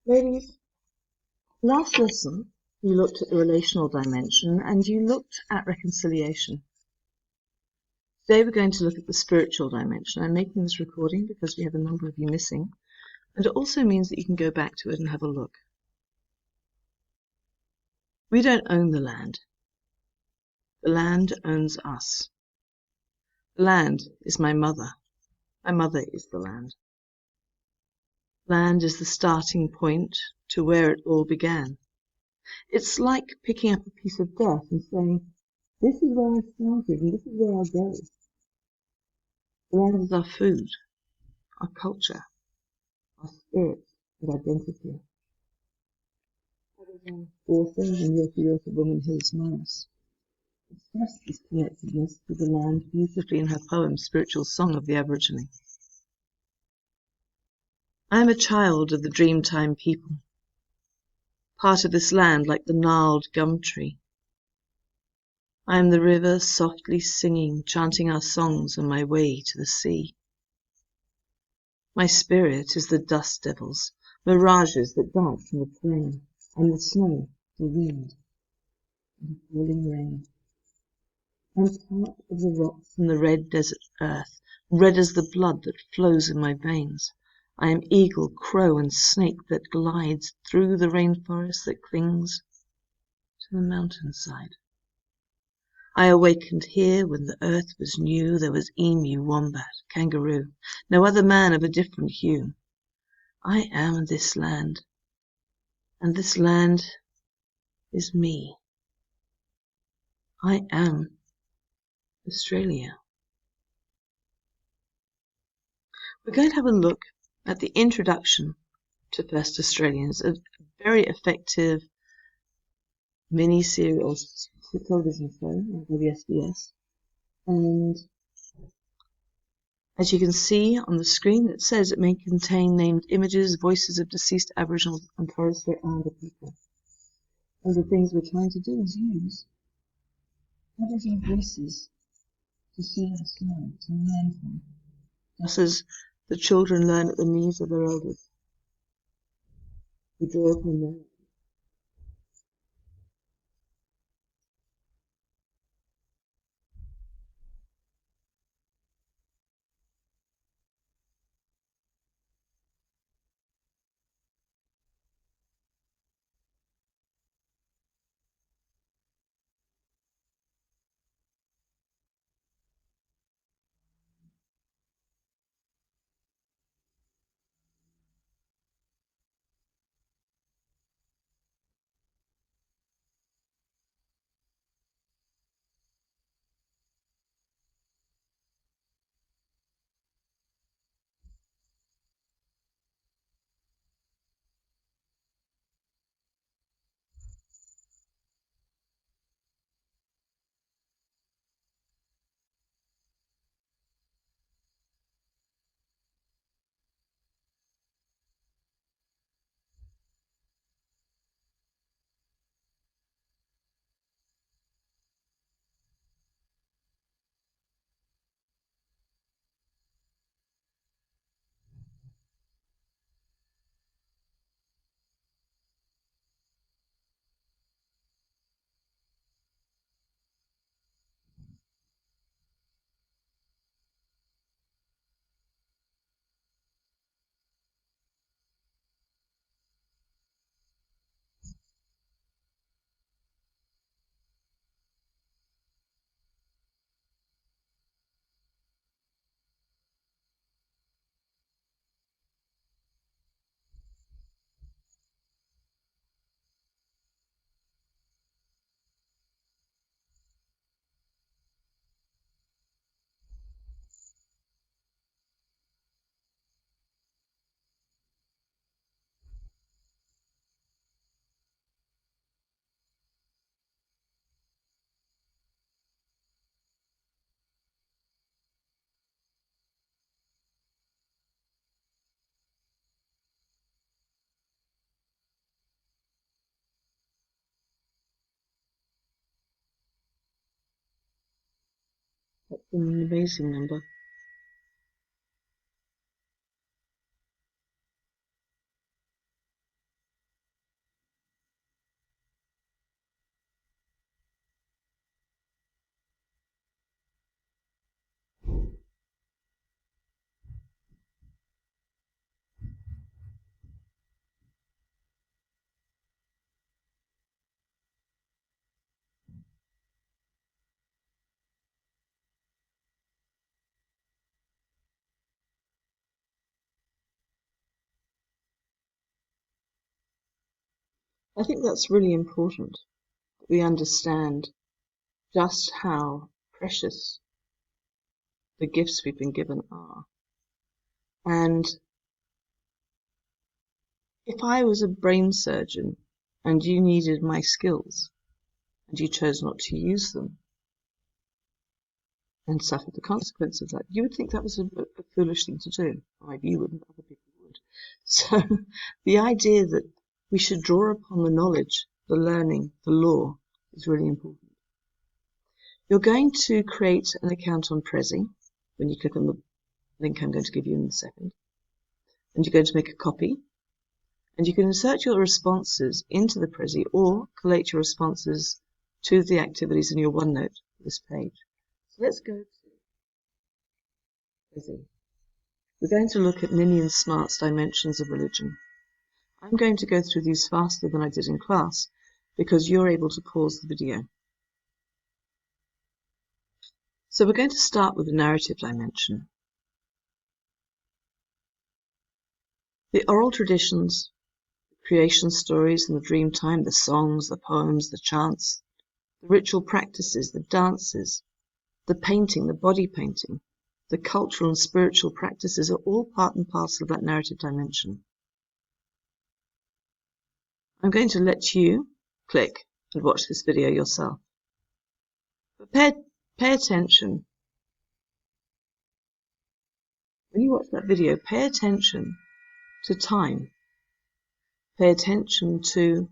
Ladies, last lesson you looked at the relational dimension and you looked at reconciliation. Today we're going to look at the spiritual dimension. I'm making this recording because we have a number of you missing, and it also means that you can go back to it and have a look. We don't own the land. The land owns us. The land is my mother. My mother is the land. Land is the starting point to where it all began. It's like picking up a piece of dirt and saying, this is where I started and this is where I'll go. The land is our food, our culture, our spirit and identity. Aboriginal author and Yorkie woman Hills Morris expressed this connectedness to the land beautifully in her poem Spiritual Song of the Aborigine. I am a child of the Dreamtime people, part of this land like the gnarled gum tree. I am the river softly singing, chanting our songs on my way to the sea. My spirit is the dust devils, mirages that dance in the plain, and the snow, the wind, and the falling rain. I'm part of the rocks and the red desert earth, red as the blood that flows in my veins. I am eagle, crow, and snake that glides through the rainforest that clings to the mountainside. I awakened here when the earth was new. There was emu, wombat, kangaroo, no other man of a different hue. I am this land, and this land is me. I am Australia. We're going to have a look at the introduction to First Australians, a very effective mini-series or television show on WSBS. And as you can see on the screen, it says it may contain named images, voices of deceased Aboriginal and Torres Strait Islander people. And the things we're trying to do is use Aboriginal voices to share the story, to learn from, just as the children learn at the knees of their elders. We draw from them. That's an amazing number. I think that's really important, that we understand just how precious the gifts we've been given are. And if I was a brain surgeon and you needed my skills and you chose not to use them and suffered the consequence of that, you would think that was a foolish thing to do. Or maybe you wouldn't, other people would. So the idea that we should draw upon the knowledge, the learning, the law is really important. You're going to create an account on Prezi when you click on the link I'm going to give you in a second. And you're going to make a copy. And you can insert your responses into the Prezi or collate your responses to the activities in your OneNote, this page. So let's go to Prezi. We're going to look at Ninian Smart's dimensions of religion. I'm going to go through these faster than I did in class because you're able to pause the video. So we're going to start with the narrative dimension. The oral traditions, the creation stories and the dream time, the songs, the poems, the chants, the ritual practices, the dances, the painting, the body painting, the cultural and spiritual practices are all part and parcel of that narrative dimension. I'm going to let you click and watch this video yourself. But pay attention. When you watch that video, pay attention to time. Pay attention to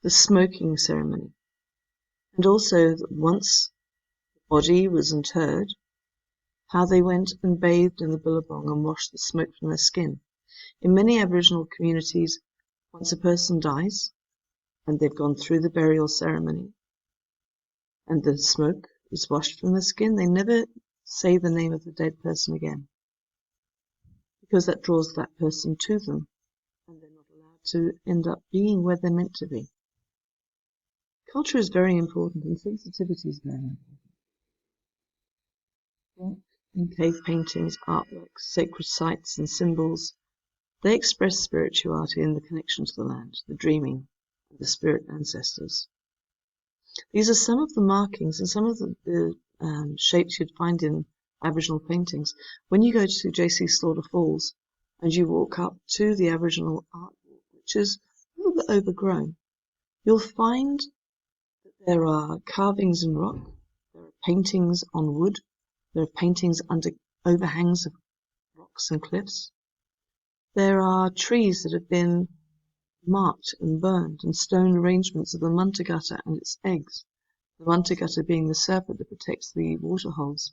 the smoking ceremony. And also that once the body was interred, how they went and bathed in the billabong and washed the smoke from their skin. In many Aboriginal communities, once a person dies and they've gone through the burial ceremony and the smoke is washed from their skin, they never say the name of the dead person again, because that draws that person to them and they're not allowed to end up being where they're meant to be. Culture is very important and sensitivity is very important. Rock and cave paintings, artworks, sacred sites and symbols, they express spirituality and the connection to the land, the dreaming, and the spirit ancestors. These are some of the markings and some of the shapes you'd find in Aboriginal paintings. When you go to J.C. Slaughter Falls and you walk up to the Aboriginal art walk, which is a little bit overgrown, you'll find that there are carvings in rock, there are paintings on wood, there are paintings under overhangs of rocks and cliffs. There are trees that have been marked and burned, and stone arrangements of the muntagata and its eggs. The muntagata being the serpent that protects the waterholes.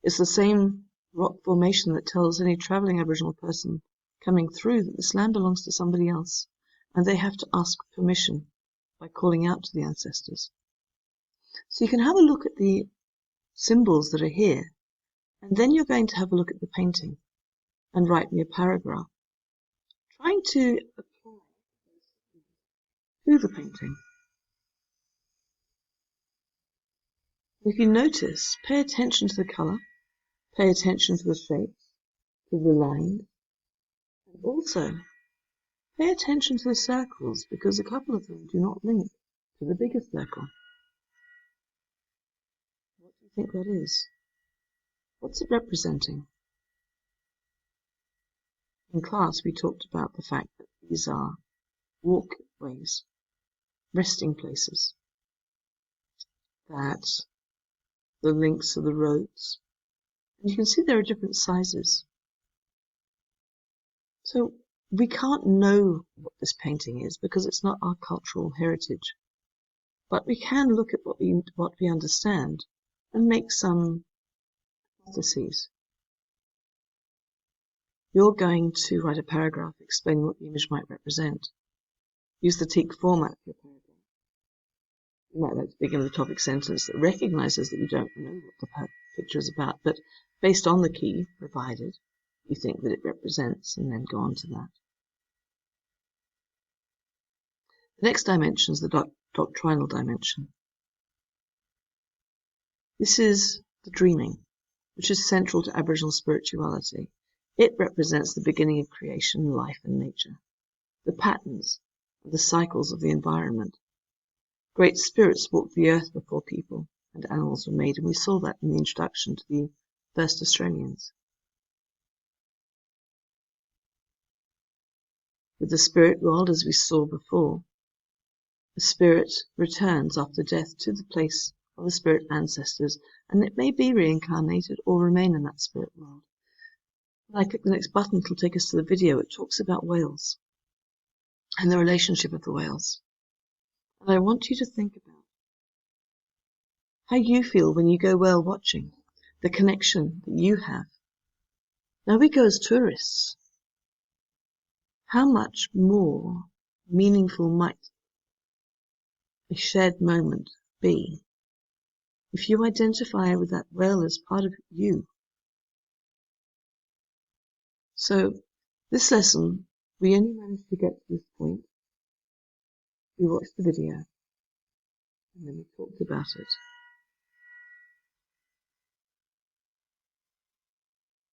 It's the same rock formation that tells any travelling Aboriginal person coming through that this land belongs to somebody else, and they have to ask permission by calling out to the ancestors. So you can have a look at the symbols that are here, and then you're going to have a look at the painting and write me a paragraph trying to apply to the painting. If you notice, pay attention to the colour, pay attention to the shapes, to the lines, and also pay attention to the circles, because a couple of them do not link to the bigger circle. What do you think that is? What's it representing? In class we talked about the fact that these are walkways, resting places, that the links are the roads, and you can see there are different sizes. So we can't know what this painting is because it's not our cultural heritage, but we can look at what we understand and make some hypotheses. You're going to write a paragraph explaining what the image might represent. Use the TEAC format for your paragraph. You might like to begin with a topic sentence that recognizes that you don't know what the picture is about, but based on the key provided, you think that it represents, and then go on to that. The next dimension is the doctrinal dimension. This is the dreaming, which is central to Aboriginal spirituality. It represents the beginning of creation, life and nature, the patterns and the cycles of the environment. Great spirits walked the earth before people and animals were made, and we saw that in the introduction to the first Australians. With the spirit world, as we saw before, the spirit returns after death to the place of the spirit ancestors, and it may be reincarnated or remain in that spirit world. When I click the next button, it'll take us to the video. It talks about whales and the relationship of the whales. And I want you to think about how you feel when you go whale watching, the connection that you have. Now we go as tourists. How much more meaningful might a shared moment be if you identify with that whale as part of you? So this lesson, we only managed to get to this point. We watched the video and then we talked about it.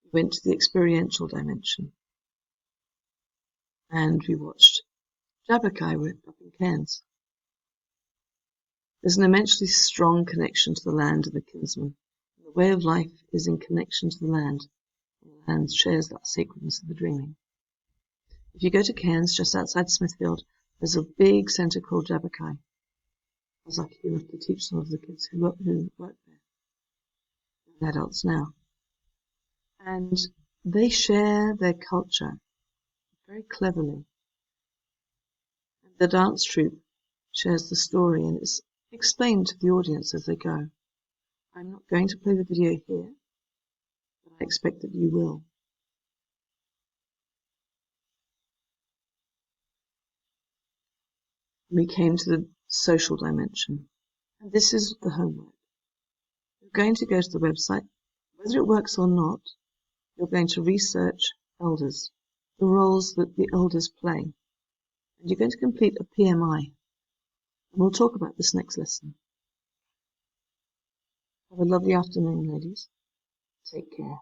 We went to the experiential dimension and we watched Jabberkai up in Cairns. There's an immensely strong connection to the land and the kinsman. The way of life is in connection to the land, and the land shares that sacredness of the dreaming. If you go to Cairns, just outside Smithfield, there's a big centre called Jabberkai. I was lucky enough to teach some of the kids who work there, adults now. And they share their culture very cleverly. And the dance troupe shares the story, and it's explained to the audience as they go. I'm not going to play the video here, but I expect that you will. We came to the social dimension, and this is the homework. You're going to go to the website. Whether it works or not, you're going to research elders, the roles that the elders play, and you're going to complete a PMI. And we'll talk about this next lesson. Have a lovely afternoon, ladies. Take care.